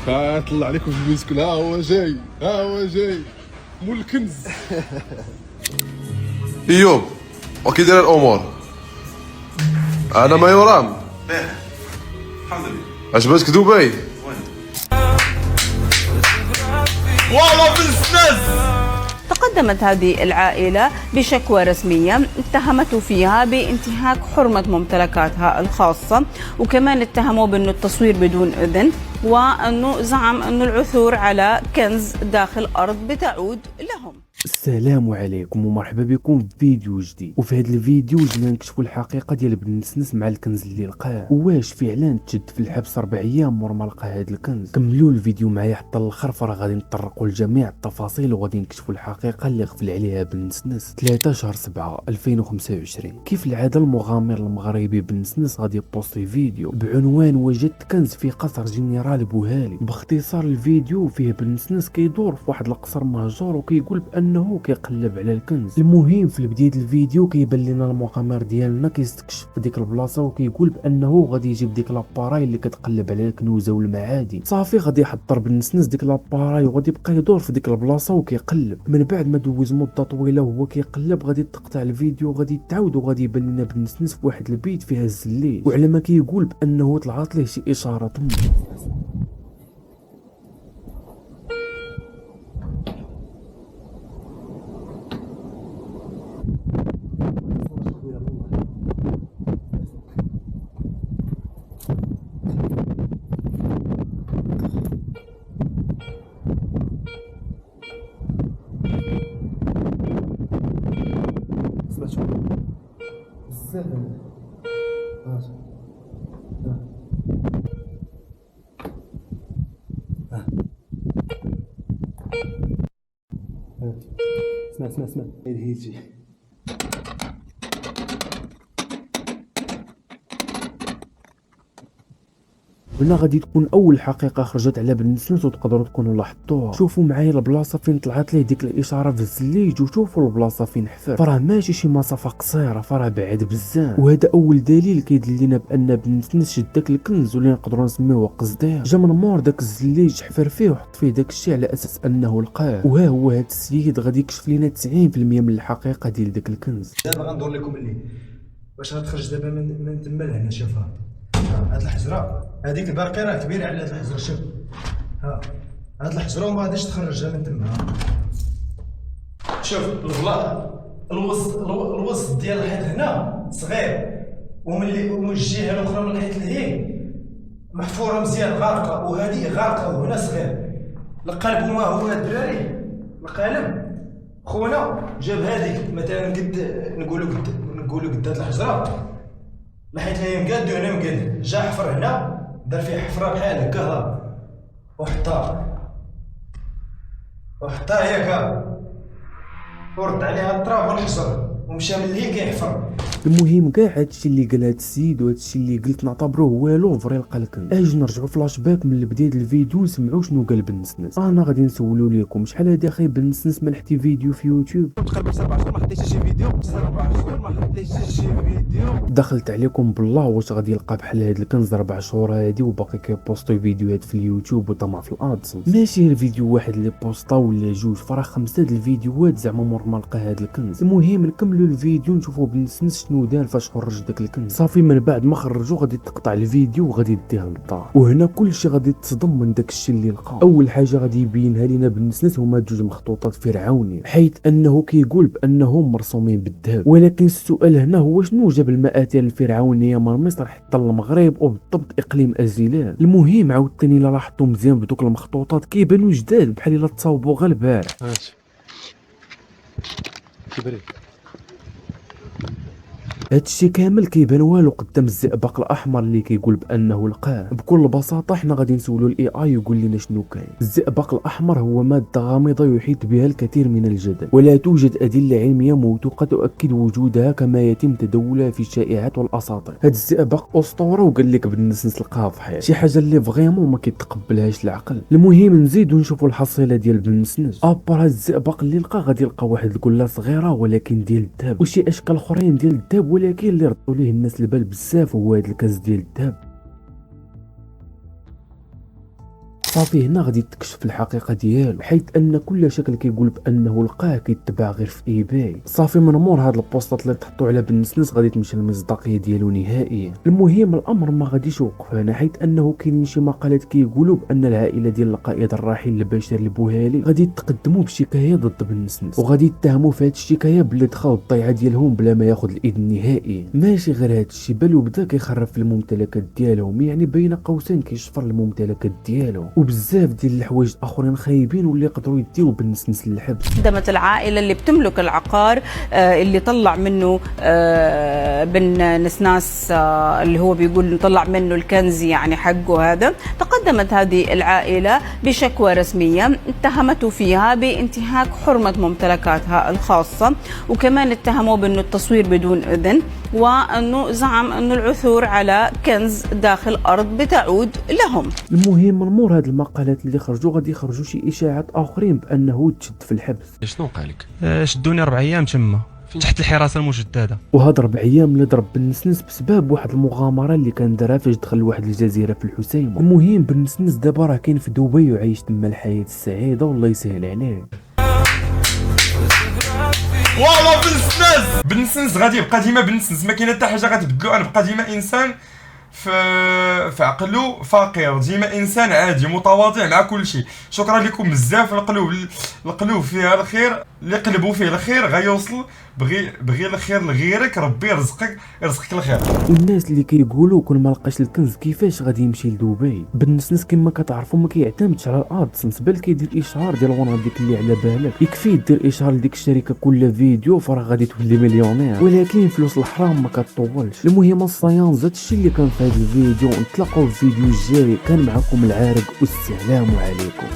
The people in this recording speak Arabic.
طلع عليكم في المسكن، ها هو جاي، ها هو جاي مول الكنز. ايوب وكي داير الامور؟ انا ما يرام. الحمد لله. عجبتك دبي؟ والله بالسناز. تقدمت هذه العائلة بشكوى رسمية اتهمته فيها بانتهاك حرمة ممتلكاتها الخاصة، وكمان اتهموا بأنه التصوير بدون إذن، وأنه زعم أنه العثور على كنز داخل أرض بتعود لهم. السلام عليكم ومرحبا بكم في فيديو جديد. وفي هذا الفيديو جينا نكشفوا الحقيقه ديال بن نسنس مع الكنز اللي لقاه، واش فعلا تشد في الحبس 4 ايام ورا ما لقى هذا الكنز. كملوا الفيديو معايا حتى الاخر، فراه غادي نطرقوا لجميع التفاصيل وغادي نكشفوا الحقيقه اللي غفل عليها بن نسنس. 3 شهر 7 2025 كيف العاده المغامر المغربي بن نسنس غادي يبوستي فيديو بعنوان وجدت كنز في قصر جنرال بوهالي. باختصار الفيديو فيه بن نسنس كيدور في واحد القصر مهجور وكيقول بانه كيقلب على الكنز. المهم في بداية الفيديو كيبان لنا المغامر ديالنا كيستكشف في ديك البلاصه وكيقول بانه غادي يجيب ديك لاباراي اللي كتقلب على الكنوزه والمعادن. صافي غادي يحضر بالنسنس ديك لاباراي وغادي يبقى يدور في ديك البلاصه وكيقلب. من بعد ما دوز مده طويله وهو كيقلب غادي تقطع الفيديو وغادي تعاود وغادي يبان لنا بالنسنس في واحد البيت فيها الزليل، وعلى ما كيقول بانه طلعت ليه شي اشاره تم. اسمع هيجي هنا غادي تكون اول حقيقه خرجت على بن نسنس وتقدروا تكونوا لاحظتوها. شوفوا معايا البلاصه فين طلعت ليه ديك الاشاره في الزليج، وشوفوا البلاصه فين حفر، فراه ماشي شي مسافه قصيره، فراه بعيد بزاف. وهذا اول دليل كيدل لنا بان بن نسنس شد داك الكنز واللي نقدروا نسميوه قصدير، جا من مور داك الزليج حفر فيه وحط فيه داك الشيء على اساس انه لقاه. وها هو هذا السيد غادي يكشف لنا 90% من الحقيقه ديال داك الكنز. دابا غندور لكم اللي باش غتخرج دابا من تما لهنا. شوف هاد الحجره هذيك الباقي راه كبيره على هاد الحجره. شوف ها هاد الحجره وما غاديش تخرجها من تما. شوف الوسط ديال الحيط هنا صغير، ومن الجهه الاخرى من الحيط لهيه محفوره مزيان غارقه، وهذه غارقه وهنا صغير. القلب وما هو هاد الدراري القلب خونا جاب هذيك مثلا قد نقولوا قد هاد الحجره الحيط هي مقاد وهنا مقاد، جا حفر هنا دار فيه حفره بحال هكا ها وحطها ياك ورد عليها التراب والحجر ومشى من اللي كيحفر. المهم كاع هادشي اللي قال هاد السيد وهادشي اللي قلت نعتبروه والو فري لقى الكنز. اجي نرجعوا فلاش باك من بدايه الفيديو نسمعوا شنو قال بن نسنس. انا غادي نسولوا لكم شحال هادي اخي بن نسنس ما لحتي فيديو في يوتيوب؟ تقريبا 7 شهور ما حطيتش شي فيديو، 7 شهور ما حطيتش شي فيديو. دخلت عليكم بالله واش غادي يلقى بحال هاد الكنز 4 شهور هادي وباقي كيبوستي فيديوهات في اليوتيوب وطمع في الادسنس؟ ماشي الفيديو واحد اللي بوسطا ولا جوج، فراه 5 د الفيديوهات زعما مور ما لقى هاد الكنز. المهم نكملوا الفيديو نشوفوا بن نسنس شنو دار فاش خرج داك الكنز. صافي من بعد ما خرجوا غادي تقطع الفيديو وغادي يديها للدار، وهنا كلشي غادي تصدم من داك الشيء اللي لقى. اول حاجه غادي يبينها لينا بن نسنس هما 2 مخطوطات فرعونيه، حيث انه كيقول بانهم مرسومين بالذهب. ولكن السؤال هنا هو شنو جاب المآثر الفرعونيه من مصر حتى المغرب وبالضبط اقليم ازيلان؟ المهم عاوتاني الا لاحظتوا مزيان بدوك المخطوطات كيبانوا جداد بحال الا تصاوبوا غير البارح. كبري هادشي كامل كيبان والو قدام الزئبق الاحمر اللي كيقول بانه لقاه. بكل بساطه حنا غادي نسولوا الاي اي يقول لنا شنو كاين. الزئبق الاحمر هو ماده غامضه يحيط بها الكثير من الجدل، ولا توجد ادله علميه موثوقه تؤكد وجودها كما يتم تداولها في الشائعات والاساطير. هاد الزئبق اسطوره وقال لك بن نسنس لقاها في حيط، شي حاجه اللي فريمون ما كيتقبلهاش العقل. المهم نزيدو نشوفوا الحصيله ديال بن نسنس. ابار هاد الزئبق اللي لقى غادي يلقى واحد الكله صغيره ولكن ديال الذهب، وشي اشكال اخرين ديال الذهب، ولكن اللي ردوا ليه الناس البال بزاف هو هذا الكاس ديال الذهب. صافي هنا غادي تكشف الحقيقه ديالو، حيث ان كل شكل كيقول بانه لقاه كيتباع غير في اي باي. صافي من مور هاد البوستات اللي تحطوا على بالنسنس غادي تمشي المصداقيه ديالو نهائيا. المهم الامر ما غاديش يوقف هنا، حيث انه كاينين شي مقالات كيقولوا بان العائله ديال القائد الراحل البشير البوهالي غادي يتقدموا بشكايه ضد بالنسنس، وغادي يتهموا في هاد الشكايه باللي دخلوا الضيعه ديالهم بلا ما ياخذ الاذن نهائيا. ماشي غير هاد الشيء، بل وبدا كيخرب في الممتلكات ديالهم، يعني بين قوسين كيشفر الممتلكات ديالو، وبزاف ديال الحوايج اخرين خايبين واللي يقدروا يديو بالنسنس للحبس. قدمت العائلة اللي بتملك العقار اللي طلع منه بن نسناس اللي هو بيقول طلع منه الكنز يعني حقه هذا، تقدمت هذه العائلة بشكوى رسمية اتهمته فيها بانتهاك حرمة ممتلكاتها الخاصة، وكمان اتهموه بأنه التصوير بدون إذن، وأنه زعم أنه العثور على كنز داخل أرض بتعود لهم. المهم من مور هاد المقالات اللي خرجوا غادي يخرجوا شي اشاعات اخرين بانه تشد في الحبس. شنو قالك؟ شدوني 4 ايام تما تحت الحراسه المشدده. وهاد 4 ايام اللي ضرب بالنسنس بسبب واحد المغامره اللي كان دارها فاش دخل لواحد الجزيره في الحسيمه. المهم بالنسنس دابا راه كاين في دبي وعايش تما الحياه السعيده والله يسهل عليه. والله بالنسنس غادي يبقى ديما بالنسنس، ما كاينه حتى حاجه غتبدلو. انا بقى ديما انسان في عقلو فقير، ديما انسان عادي متواضع مع كل شيء. شكرا لكم بزاف. القلوب فيها الخير، اللي قلبوا فيه الخير غيوصل. بغي الخير لغيرك، ربي يرزقك الخير. والناس اللي كيقولوا كون ما لقاش الكنز كيفاش غادي يمشي لدبي، بالنسنس كما كتعرفوا ما كيعتمدش على الادسنس، بل كيدير اشهار ديال الغنى ديك اللي على بالك. يكفي دير اشهار لديك الشركه كل فيديو فراه غادي تولي مليونير، ولكن فلوس الحرام ما كتطولش. المهم الصيان زاد الشيء اللي كان في هذا الفيديو، نتلاقاو في الفيديو الجاي. كان معكم العارق والسلام عليكم.